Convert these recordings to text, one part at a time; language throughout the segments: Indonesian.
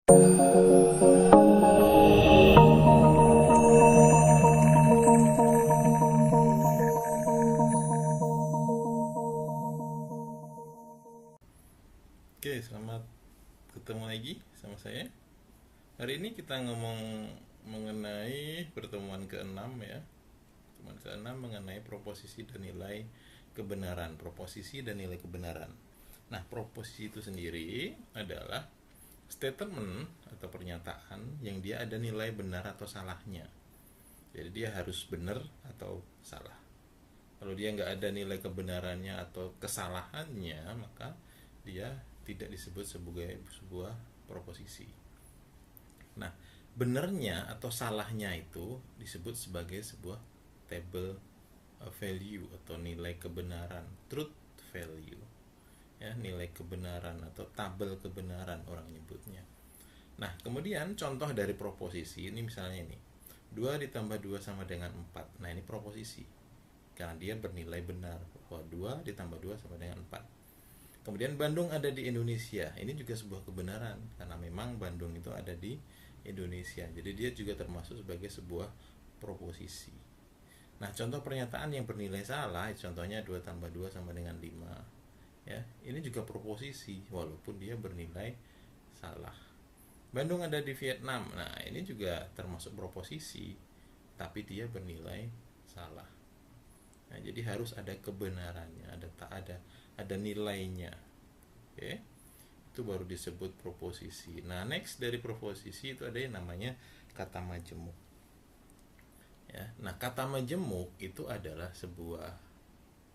Oke, selamat ketemu lagi sama saya. Hari ini kita ngomong mengenai pertemuan ke-6 ya. Pertemuan ke-6 mengenai proposisi dan nilai kebenaran. Proposisi dan nilai kebenaran. Nah, proposisi itu sendiri adalah statement atau pernyataan yang dia ada nilai benar atau salahnya. Jadi dia harus benar atau salah. Kalau dia nggak ada nilai kebenarannya atau kesalahannya, maka dia tidak disebut sebagai sebuah proposisi. Nah, benarnya atau salahnya itu disebut sebagai sebuah table value atau nilai kebenaran, truth value. Ya, nilai kebenaran atau tabel kebenaran orang nyebutnya. Nah, kemudian contoh dari proposisi ini misalnya ini. 2 ditambah 2 sama dengan 4. Nah, ini proposisi. Karena dia bernilai benar bahwa 2 ditambah 2 sama dengan 4. Kemudian Bandung ada di Indonesia. Ini juga sebuah kebenaran karena memang Bandung itu ada di Indonesia. Jadi dia juga termasuk sebagai sebuah proposisi. Nah, contoh pernyataan yang bernilai salah, contohnya 2 tambah 2 sama dengan 5. Ya, ini juga proposisi walaupun dia bernilai salah. Bandung ada di Vietnam. Nah, ini juga termasuk proposisi tapi dia bernilai salah. Nah, jadi harus ada kebenarannya, ada nilainya. Oke. Itu baru disebut proposisi. Nah, next dari proposisi itu ada yang namanya kata majemuk. Ya. Nah, kata majemuk itu adalah sebuah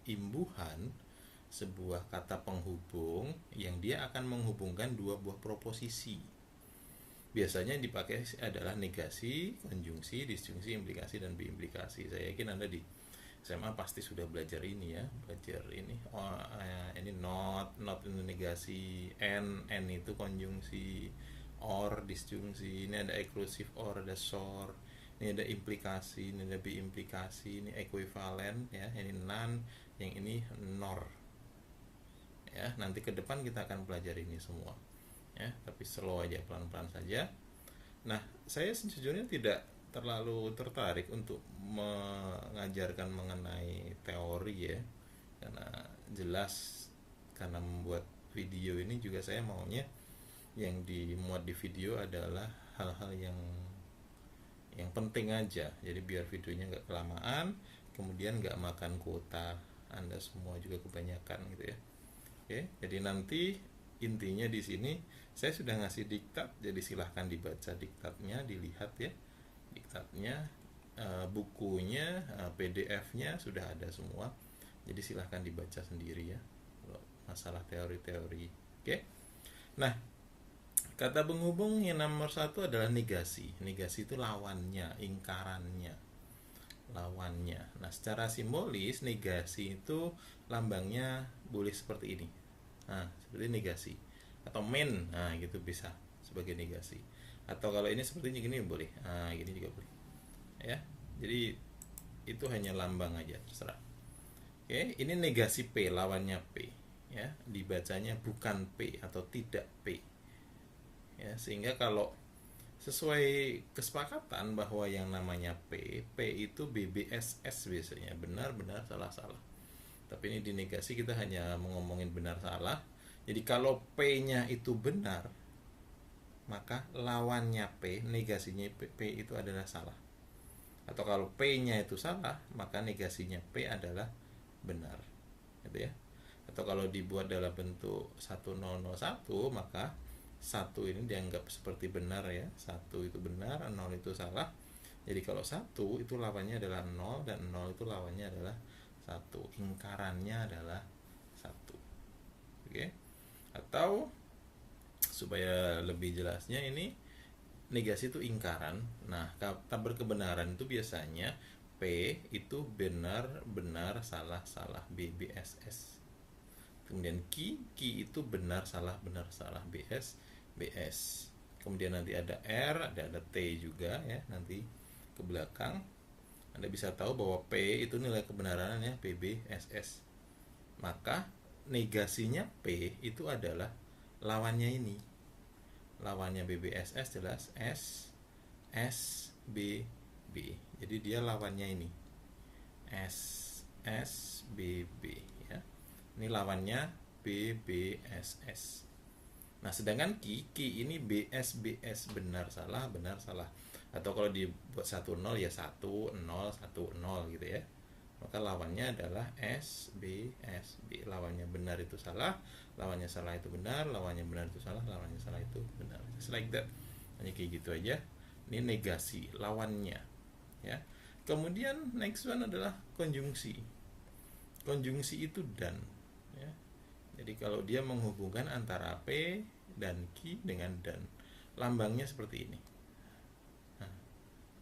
imbuhan, sebuah kata penghubung yang dia akan menghubungkan dua buah proposisi. Biasanya dipakai adalah negasi, konjungsi, disjungsi, implikasi, dan biimplikasi. Saya yakin Anda di SMA pasti sudah belajar ini ya, belajar ini. Ini not itu negasi, n itu konjungsi, or disjungsi, ini ada eksklusif or, ada sor, ini ada implikasi, ini ada biimplikasi, ini ekuivalen ya, ini non, yang ini nor. Ya, nanti ke depan kita akan pelajari ini semua. Ya, tapi slow aja, pelan-pelan saja. Nah, saya sejujurnya tidak terlalu tertarik untuk mengajarkan mengenai teori ya, karena jelas karena membuat video ini juga saya maunya yang dimuat di video adalah hal-hal yang penting aja, jadi biar videonya nggak kelamaan, kemudian nggak makan kuota Anda semua juga kebanyakan gitu ya. Oke, jadi nanti intinya di sini saya sudah ngasih diktat, jadi silahkan dibaca diktatnya, dilihat ya diktatnya, bukunya, PDF-nya sudah ada semua. Jadi silahkan dibaca sendiri ya masalah teori-teori. Oke. Nah, kata penghubung yang nomor 1 adalah negasi. Negasi itu lawannya, ingkarannya, lawannya. Nah, secara simbolis negasi itu lambangnya boleh seperti ini. Nah, seperti negasi atau men, nah gitu bisa sebagai negasi. Atau kalau ini seperti ini gini boleh, nah gini juga boleh ya. Jadi itu hanya lambang aja, terserah. Oke, ini negasi P, lawannya P ya, dibacanya bukan P atau tidak P ya, sehingga kalau sesuai kesepakatan bahwa yang namanya P itu BBSS biasanya, benar-benar salah-salah. Tapi ini di negasi kita hanya ngomongin benar salah. Jadi kalau P-nya itu benar, maka lawannya P, negasinya P itu adalah salah. Atau kalau P-nya itu salah, maka negasinya P adalah benar. Gitu ya. Atau kalau dibuat dalam bentuk 1001, maka 1 ini dianggap seperti benar ya. 1 itu benar, 0 itu salah. Jadi kalau 1 itu lawannya adalah 0 dan 0 itu lawannya adalah 1. Ingkarannya adalah 1. Oke. Atau supaya lebih jelasnya ini negasi itu ingkaran. Nah, kata berkebenaran itu biasanya P itu benar benar salah salah, BBSS. Kemudian Q itu benar salah BS BS. Kemudian nanti ada R, ada T juga ya, nanti ke belakang Anda bisa tahu bahwa P itu nilai kebenarannya BBSS. Maka negasinya P itu adalah lawannya ini. lawannya BBSS jelas S S B B. Jadi dia lawannya ini S S B B ya. Ini lawannya BBSS. Nah, sedangkan Ki ini BS benar salah atau kalau dibuat 10 ya 10 10 gitu ya. Maka lawannya adalah SB. Lawannya benar itu salah, lawannya salah itu benar, lawannya benar itu salah, lawannya salah itu benar. Just like that. Hanya kayak gitu aja. Ini negasi lawannya ya. Kemudian next one adalah konjungsi. Konjungsi itu dan ya. Jadi kalau dia menghubungkan antara P dan Ki dengan dan, lambangnya seperti ini. Nah,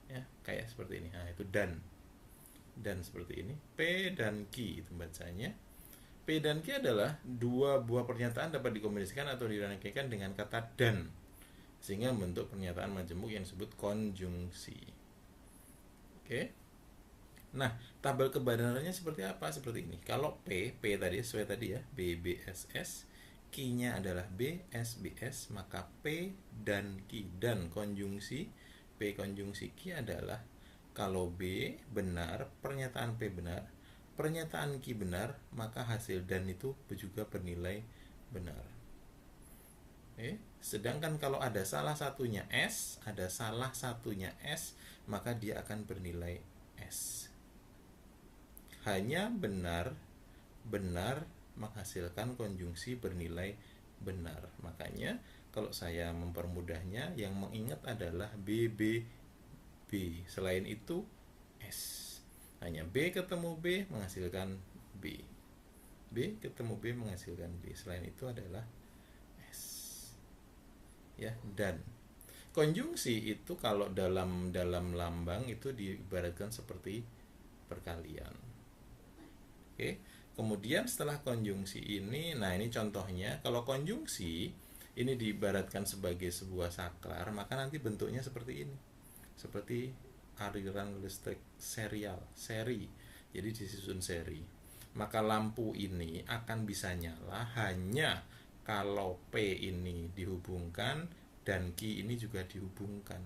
ya, kayak seperti ini. Nah, itu dan seperti ini. P dan Ki itu bacanya. P dan Q adalah dua buah pernyataan dapat dikombinasikan atau dirangkaikan dengan kata dan, sehingga membentuk pernyataan majemuk yang disebut konjungsi. Oke. Nah, tabel kebenarannya seperti apa? Seperti ini. Kalau P tadi sesuai tadi ya, BBSS, Q-nya adalah BSBS, maka P dan Q dan konjungsi P konjungsi Q adalah kalau B benar, pernyataan P benar, pernyataan Q benar, maka hasil dan itu juga bernilai benar. Oke. Sedangkan kalau ada salah satunya S, maka dia akan bernilai S. Hanya benar menghasilkan konjungsi bernilai benar. Makanya kalau saya mempermudahnya, yang mengingat adalah B. Selain itu S. Hanya B ketemu B menghasilkan B. B ketemu B menghasilkan B. Selain itu adalah S. Ya, dan konjungsi itu kalau dalam lambang itu diibaratkan seperti perkalian. Oke. Kemudian setelah konjungsi ini, nah ini contohnya, kalau konjungsi ini diibaratkan sebagai sebuah saklar, maka nanti bentuknya seperti ini. Seperti aliran listrik seri. Jadi disusun seri. Maka lampu ini akan bisa nyala hanya kalau P ini dihubungkan dan Q ini juga dihubungkan.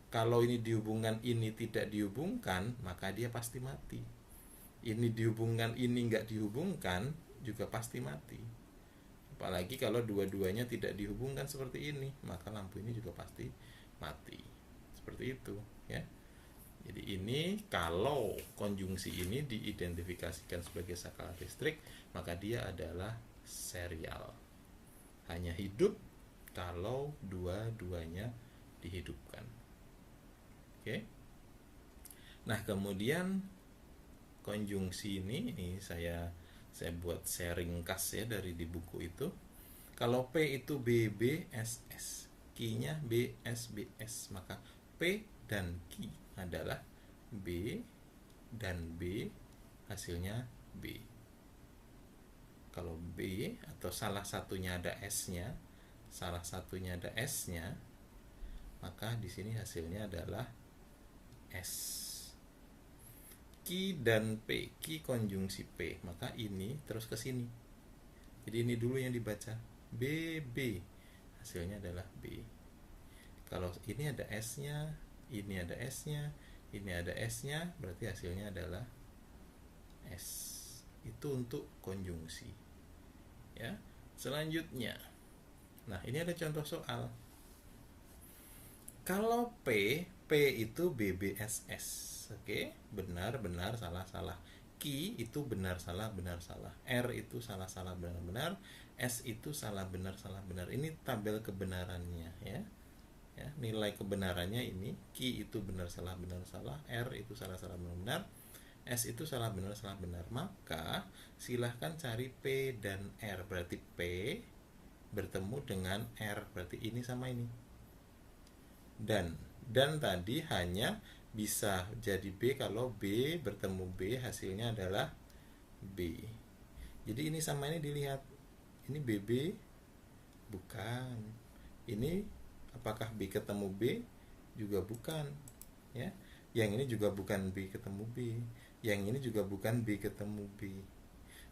Kalau ini dihubungkan, ini tidak dihubungkan, maka dia pasti mati. Ini dihubungkan, ini nggak dihubungkan, juga pasti mati. Apalagi kalau dua-duanya tidak dihubungkan seperti ini, maka lampu ini juga pasti mati. Seperti itu ya. Jadi ini kalau konjungsi ini diidentifikasikan sebagai saklar listrik, maka dia adalah serial. Hanya hidup kalau dua-duanya dihidupkan. Oke. Nah, kemudian konjungsi ini saya buat sharing ringkas ya dari di buku itu. Kalau P itu BBSS, Q-nya BSBS, maka P dan Q adalah B dan B, hasilnya B. Kalau B atau salah satunya ada S-nya, maka di sini hasilnya adalah S. Q dan P, Q konjungsi P, maka ini terus ke sini. Jadi ini dulu yang dibaca, BB, hasilnya adalah B. Kalau ini ada S-nya, ini ada S-nya, ini ada S-nya, berarti hasilnya adalah S. Itu untuk konjungsi. Ya. Selanjutnya. Nah, ini ada contoh soal. Kalau P itu BBSS. Oke, benar, salah. Q itu benar, salah. R itu salah, benar. S itu salah, benar. Ini tabel kebenarannya ya. Ya, nilai kebenarannya ini Q itu benar, salah. R itu salah, benar. S itu salah, benar. Maka silahkan cari P dan R. Berarti P bertemu dengan R, berarti ini sama ini. Dan tadi hanya bisa jadi B kalau B bertemu B, hasilnya adalah B. Jadi ini sama ini dilihat. Ini BB bukan. Ini apakah B ketemu B? Juga bukan, ya. Yang ini juga bukan B ketemu B. Yang ini juga bukan B ketemu B.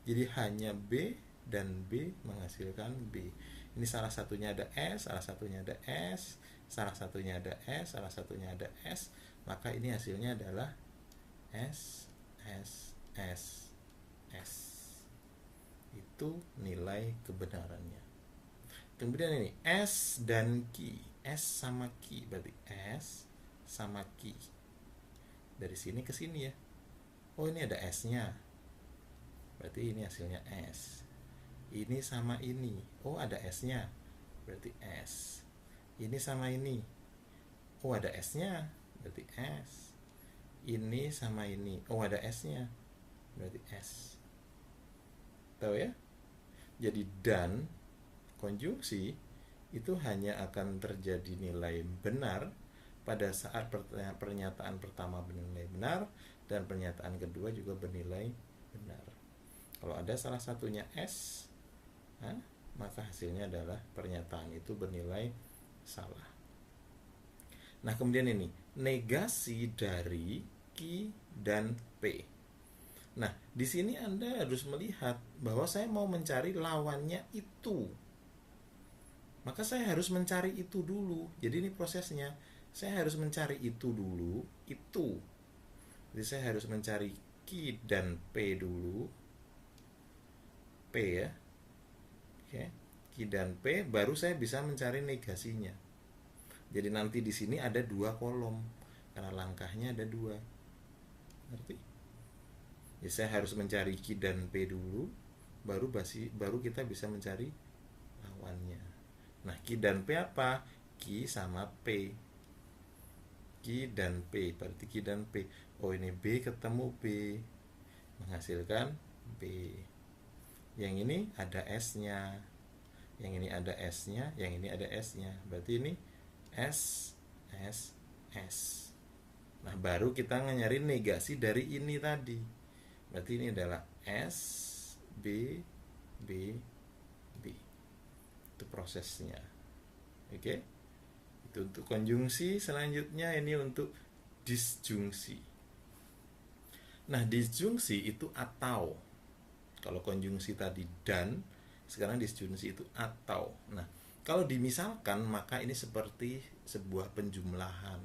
Jadi hanya B dan B menghasilkan B. Ini salah satunya ada S, salah satunya ada S, salah satunya ada S, salah satunya ada S, maka ini hasilnya adalah S, S, S, S. Itu nilai kebenarannya. Kemudian ini S dan Q. S sama Q berarti S sama Q. Dari sini ke sini ya. Oh, ini ada S-nya. Berarti ini hasilnya S. Ini sama ini. Oh, ada S-nya. Berarti S. Ini sama ini. Oh, ada S-nya. Berarti S. Ini sama ini. Oh, ada S-nya. Berarti S. Tahu ya? Jadi dan konjungsi itu hanya akan terjadi nilai benar pada saat pernyataan pertama bernilai benar dan pernyataan kedua juga bernilai benar. Kalau ada salah satunya S, maka hasilnya adalah pernyataan itu bernilai salah. Nah, kemudian ini negasi dari Q dan P. Nah, di sini Anda harus melihat bahwa saya mau mencari lawannya itu. Maka saya harus mencari itu dulu. Jadi ini prosesnya. Saya harus mencari itu dulu, itu. Jadi saya harus mencari Q dan P dulu. P ya. Oke. Q dan P, baru saya bisa mencari negasinya. Jadi nanti di sini ada 2 kolom karena langkahnya ada 2. Ngerti? Jadi saya harus mencari Q dan P dulu, baru kita bisa mencari lawannya. Nah, Q dan P apa? Q sama P. Q dan P, berarti Q dan P. Oh, ini B ketemu B, menghasilkan B. Yang ini ada S-nya, yang ini ada S-nya, yang ini ada S-nya. Berarti ini S, S, S. Nah, baru kita nyari negasi dari ini tadi. Berarti ini adalah S, B, B, B. Itu prosesnya. Oke? Itu untuk konjungsi. Selanjutnya ini untuk disjungsi. Nah, disjungsi itu atau. Kalau konjungsi tadi dan, sekarang disjungsi itu atau. Nah, kalau dimisalkan maka ini seperti sebuah penjumlahan.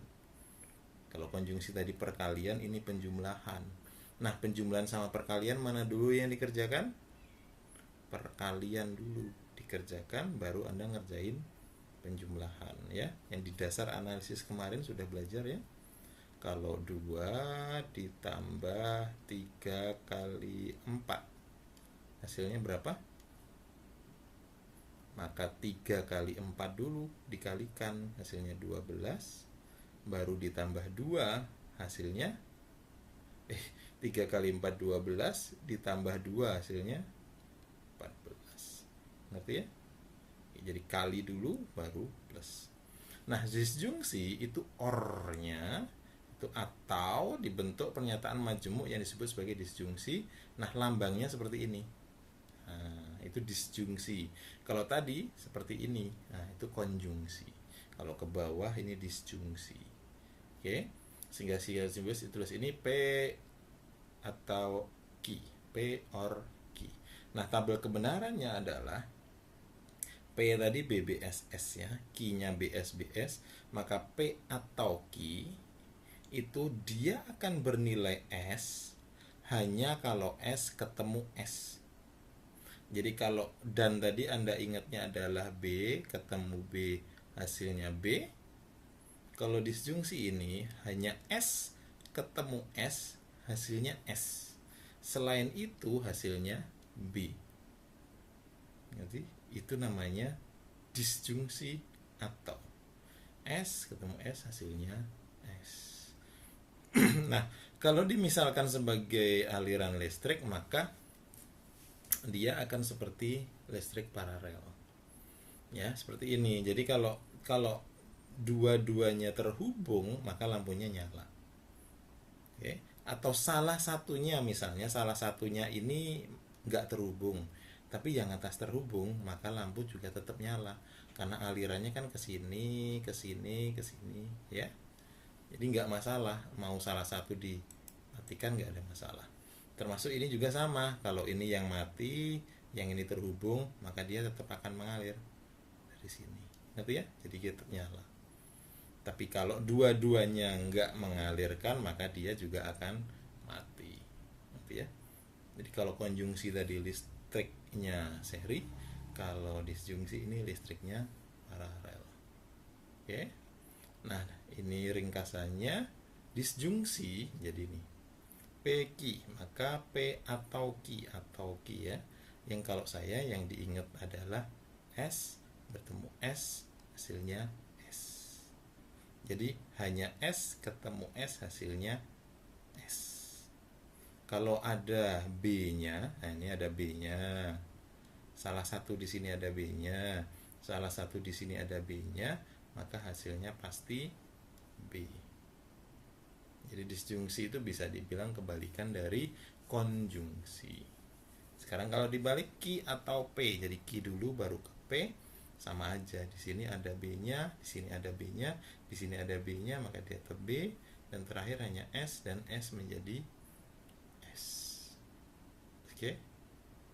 Kalau konjungsi tadi perkalian, ini penjumlahan. Nah, penjumlahan sama perkalian mana dulu yang dikerjakan? Perkalian dulu dikerjakan, baru Anda ngerjain penjumlahan ya. Yang di dasar analisis kemarin sudah belajar ya. Kalau 2 ditambah 3 kali 4, hasilnya berapa? Maka 3 kali 4 dulu dikalikan, hasilnya 12. Baru ditambah 2, hasilnya 3 kali 4 12, ditambah 2 hasilnya 14. Ngerti ya? Jadi kali dulu baru plus. Nah, disjungsi itu or-nya itu atau dibentuk pernyataan majemuk yang disebut sebagai disjungsi. Nah, lambangnya seperti ini. Nah, itu disjungsi. Kalau tadi seperti ini, nah itu konjungsi. Kalau ke bawah ini disjungsi. Oke. Sehingga disjungsi ditulis ini P atau Q, P or Q. Nah, tabel kebenarannya adalah P tadi BBSS ya, Q-nya BSBS, maka P atau Q itu dia akan bernilai S hanya kalau S ketemu S. Jadi kalau dan tadi Anda ingatnya adalah B ketemu B hasilnya B. Kalau disjungsi ini hanya S ketemu S hasilnya S. Selain itu hasilnya B. Jadi itu namanya disjungsi atau S ketemu S hasilnya S. Nah, kalau dimisalkan sebagai aliran listrik, maka dia akan seperti listrik paralel. Ya, seperti ini. Jadi kalau dua-duanya terhubung, maka lampunya nyala. Oke. Atau salah satunya, misalnya salah satunya ini nggak terhubung, tapi yang atas terhubung, maka lampu juga tetap nyala karena alirannya kan ke sini, ke sini, ke sini, ya. Jadi nggak masalah mau salah satu dimatikan, nggak ada masalah. Termasuk ini juga sama, kalau ini yang mati, yang ini terhubung, maka dia tetap akan mengalir. di sini. Ngerti ya? Jadi kita nyala. Tapi kalau dua-duanya nggak mengalirkan, maka dia juga akan mati. Ngerti ya? Jadi kalau konjungsi tadi listriknya seri, kalau disjungsi ini listriknya paralel. Oke. Nah, ini ringkasannya disjungsi jadi ini PQ, maka P atau Q ya. Yang kalau saya yang diingat adalah S bertemu S hasilnya S. Jadi hanya S ketemu S hasilnya S. Kalau ada B-nya, nah ini ada B-nya. Salah satu di sini ada B-nya, salah satu di sini ada B-nya, maka hasilnya pasti B. Jadi disjungsi itu bisa dibilang kebalikan dari konjungsi. Sekarang kalau dibalik Q atau P, jadi Q dulu baru ke P, sama aja. Di sini ada B-nya, di sini ada B-nya, di sini ada B-nya, maka dia ke B, dan terakhir hanya S, dan S menjadi S. Oke?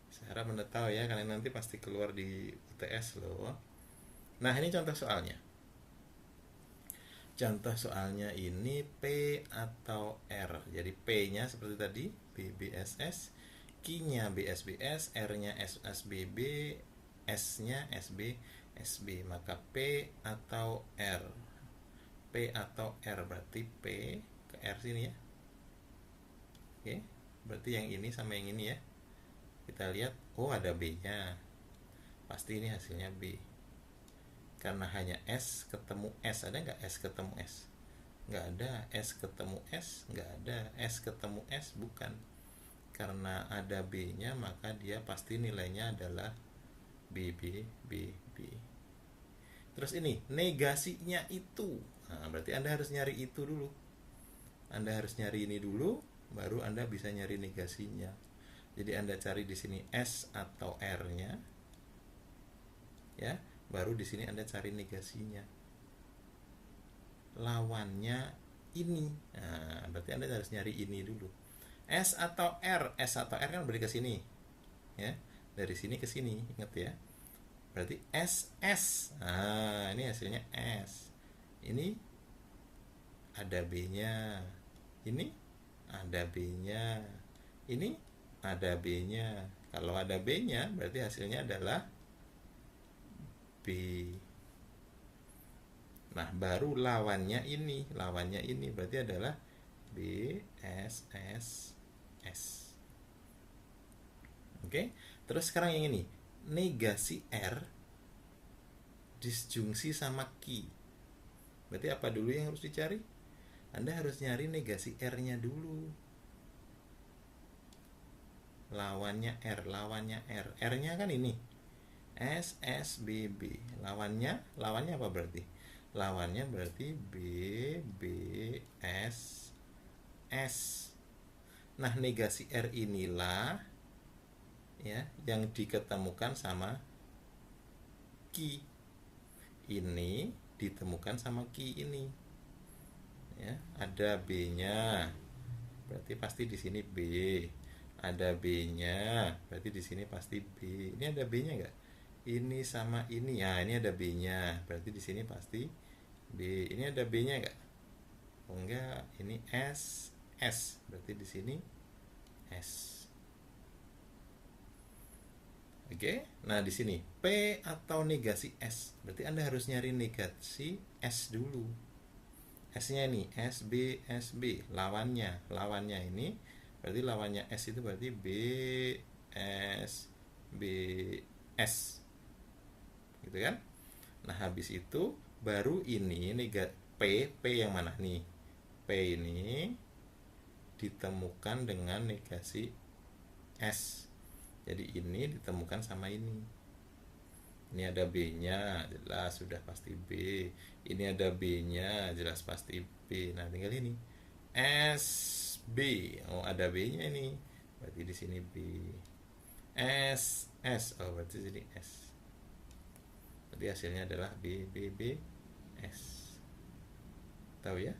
Saya harap Anda tahu ya, karena nanti pasti keluar di UTS loh. Nah, ini contoh soalnya. Contoh soalnya ini P atau R. Jadi P-nya seperti tadi, BBSS, Q-nya BSBS, R-nya SSBB, S-nya SBSB. Maka P atau R. P atau R berarti P ke R sini ya. Oke, berarti yang ini sama yang ini ya. Kita lihat, oh ada B-nya. Pasti ini hasilnya B. Karena hanya S ketemu S. Ada nggak S ketemu S? Nggak ada. S ketemu S? Nggak ada. S ketemu S? Bukan. Karena ada B-nya, maka dia pasti nilainya adalah B, B, B, B. Terus ini, negasinya itu. Nah, berarti Anda harus nyari itu dulu. Anda harus nyari ini dulu, baru Anda bisa nyari negasinya. Jadi Anda cari di sini S atau R-nya. Ya. Baru di sini Anda cari negasinya. Lawannya ini. Nah, berarti Anda harus nyari ini dulu. S atau R. S atau R kan berarti ke sini. Ya. Dari sini ke sini, ingat ya. Berarti S S. Nah, ini hasilnya S. Ini ada B-nya. Ini ada B-nya. Ini ada B-nya. Kalau ada B-nya, berarti hasilnya adalah B. Nah, baru lawannya ini berarti adalah B S S S. Oke, terus sekarang yang ini, negasi R disjungsi sama Q. Berarti apa dulu yang harus dicari? Anda harus nyari negasi R-nya dulu. Lawannya R. R-nya kan ini. SSBB. Lawannya apa berarti? Lawannya berarti BBSS. Nah, negasi R inilah ya yang diketemukan sama Q. Ini ditemukan sama Q ini. Ya, ada B-nya. Berarti pasti di sini B. Ada B-nya, berarti di sini pasti B. Ini ada B-nya enggak? Ini sama ini, ya ini ada B-nya, berarti di sini pasti B. Ini ada B-nya enggak? Oh enggak, ini S, berarti di sini S. Oke, nah di sini P atau negasi S, berarti Anda harus nyari negasi S dulu. S-nya ini SB, lawannya ini, berarti lawannya S itu berarti B, S, B, S. Gitu kan? Nah, habis itu baru ini P yang mana nih? P ini ditemukan dengan negasi S. Jadi ini ditemukan sama ini. Ini ada B-nya, jelas sudah pasti B. Ini ada B-nya, jelas pasti B. Nah, tinggal ini. S B. Oh, ada B-nya ini. Berarti di sini B. S. Oh, berarti di sini S. Berarti hasilnya adalah B, B, B, S. Tahu ya?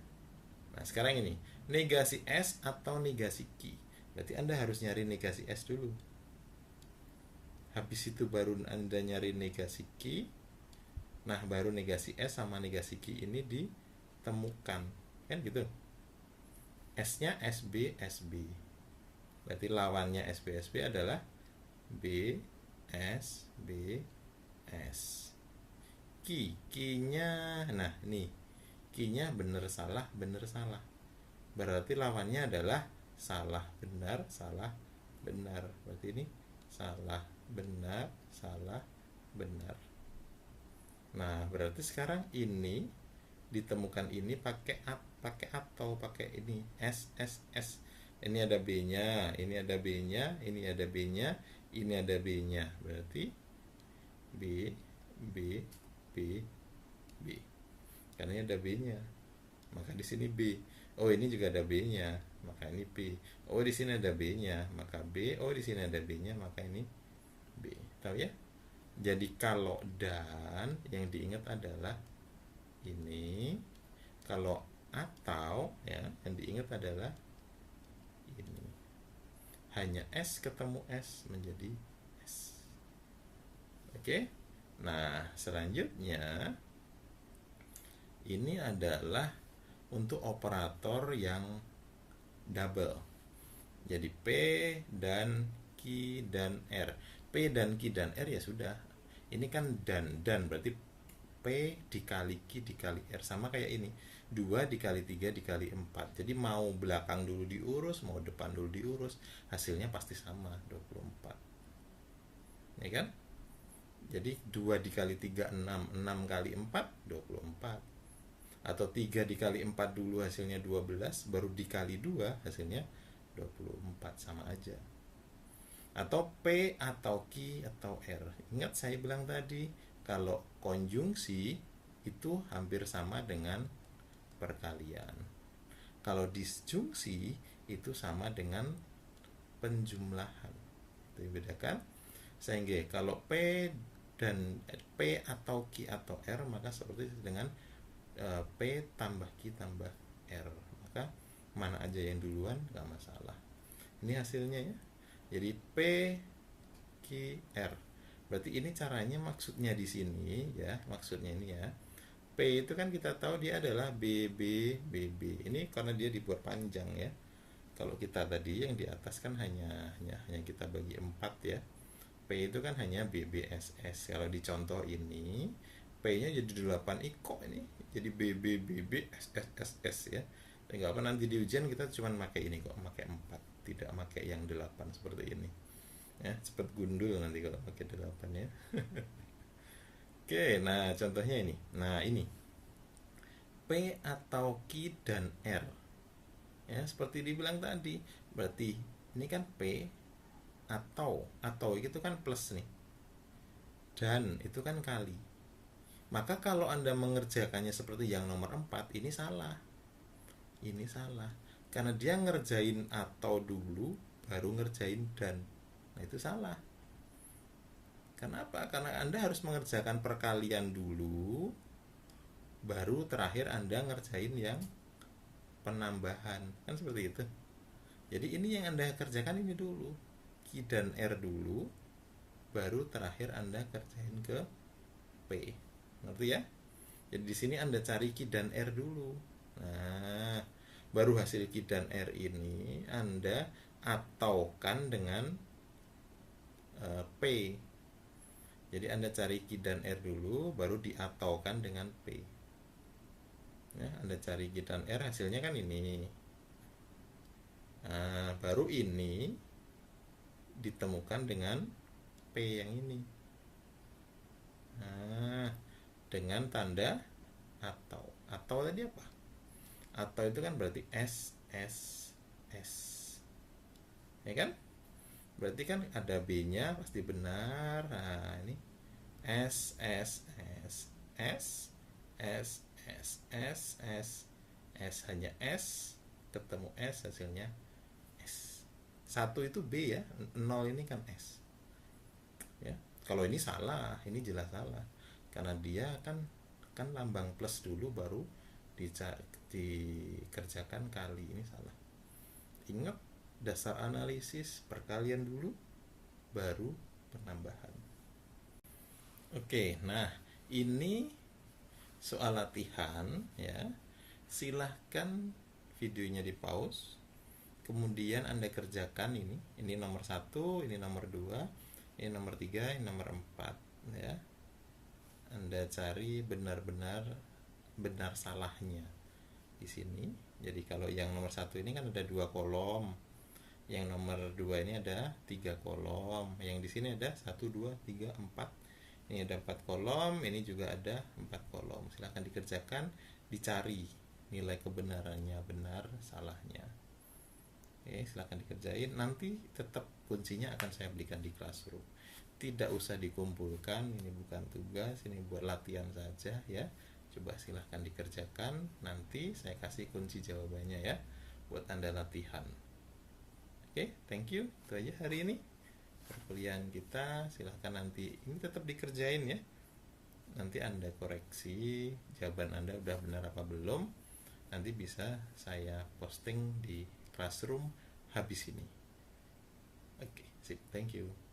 Nah, sekarang ini, negasi S atau negasi Q. Berarti Anda harus nyari negasi S dulu. Habis itu baru Anda nyari negasi Q. Nah, baru negasi S sama negasi Q ini ditemukan. Kan gitu. S-nya SB, SB. Berarti lawannya SB, SB adalah B, S, B, S. Q-nya, nah ini Q-nya bener salah, bener salah. Berarti lawannya adalah salah, benar, salah, benar. Berarti ini salah, benar, salah, benar. Nah, berarti sekarang ini ditemukan ini pakai atau pakai ini S, S, S. Ini ada B-nya, ini ada B-nya, ini ada B-nya, ini ada B-nya. Berarti B, B, B, B. Karena ini ada B-nya. Maka di sini B. Oh, ini juga ada B-nya, maka ini B. Oh, di sini ada B-nya, maka B. Oh, di sini ada B-nya, maka ini B. Tahu ya? Jadi kalau dan yang diingat adalah ini. Kalau atau ya yang diingat adalah ini. Hanya S ketemu S menjadi S. Oke? Nah, selanjutnya ini adalah untuk operator yang double. Jadi P dan Q dan R. P dan Q dan R ya sudah. Ini kan dan berarti P dikali Q dikali R, sama kayak ini. 2 dikali 3 dikali 4. Jadi mau belakang dulu diurus, mau depan dulu diurus, hasilnya pasti sama, 24. Ya kan? Jadi 2 dikali 3 6, 6 kali 4 24. Atau 3 dikali 4 dulu hasilnya 12, baru dikali 2 hasilnya 24, sama aja. Atau P atau Q atau R. Ingat saya bilang tadi, kalau konjungsi itu hampir sama dengan perkalian. Kalau disjungsi itu sama dengan penjumlahan. Itu bedakan. Sehingga kalau P dan P atau Q atau R, maka seperti dengan P tambah Q tambah R. Maka mana aja yang duluan gak masalah. Ini hasilnya ya. Jadi P Q R. Berarti ini caranya, maksudnya di sini ya, maksudnya ini ya. P itu kan kita tahu dia adalah BB BB. Ini karena dia dibuat panjang ya. Kalau kita tadi yang di atas kan hanya kita bagi 4 ya. P itu kan hanya BBSS. Kalau di contoh ini P-nya jadi 8 iko ini. Jadi BB BB SSSS ya. Dan nggak apa, nanti di ujian kita cuma pakai ini kok, pakai 4, tidak pakai yang 8 seperti ini. Ya, cepet gundul nanti kalau pakai 8 ya. Oke, nah contohnya ini. Nah, ini P atau Q dan R. Ya, seperti dibilang tadi. Berarti ini kan P atau itu kan plus nih. Dan itu kan kali. Maka kalau Anda mengerjakannya seperti yang nomor 4, ini salah. Ini salah. Karena dia ngerjain atau dulu baru ngerjain dan. Nah, itu salah. Kenapa? Karena Anda harus mengerjakan perkalian dulu, baru terakhir Anda ngerjain yang penambahan. Kan seperti itu. Jadi ini yang Anda kerjakan ini dulu. Q dan R dulu, baru terakhir Anda kerjain ke P. Ngerti ya? Jadi di sini Anda cari Q dan R dulu. Nah, baru hasil Q dan R ini Anda ataukan dengan P. Jadi Anda cari Q dan R dulu, baru diataukan dengan P. Ya, Anda cari Q dan R, hasilnya kan ini. Nah, baru ini ditemukan dengan P yang ini. Nah, dengan tanda atau. Atau tadi apa? Atau itu kan berarti S, S, S. Ya kan? Berarti kan ada B-nya pasti benar. Nah, ini S, S, S, S, S, S, S, S, S, hanya S, ketemu S, hasilnya S. 1 itu B ya, 0 ini kan S. Ya, kalau ini salah, ini jelas salah. Karena dia kan lambang plus dulu baru dikerjakan kali, ini salah. Ingat, dasar analisis perkalian dulu baru penambahan. Oke, nah Ini soal latihan ya. Silahkan videonya di pause, kemudian Anda kerjakan ini nomor 1, ini nomor 2, ini nomor 3, ini nomor 4 ya. Anda cari benar-benar benar salahnya di sini. Jadi kalau yang nomor 1 ini kan ada 2 kolom, yang nomor 2 ini ada 3 kolom, yang di sini ada 1, 2, 3, 4, ini ada 4 kolom, ini juga ada 4 kolom. Silahkan dikerjakan, dicari nilai kebenarannya, benar salahnya. Oke, silahkan dikerjain. Nanti tetap kuncinya akan saya berikan di Classroom. Tidak usah dikumpulkan, ini bukan tugas, ini buat latihan saja ya. Coba silahkan dikerjakan, nanti saya kasih kunci jawabannya ya, buat Anda latihan. Oke, thank you. Itu aja hari ini perkuliahan kita. Silahkan nanti ini tetap dikerjain ya. Nanti Anda koreksi jawaban Anda udah benar apa belum. Nanti bisa saya posting di Classroom habis ini. Oke, sip. Thank you.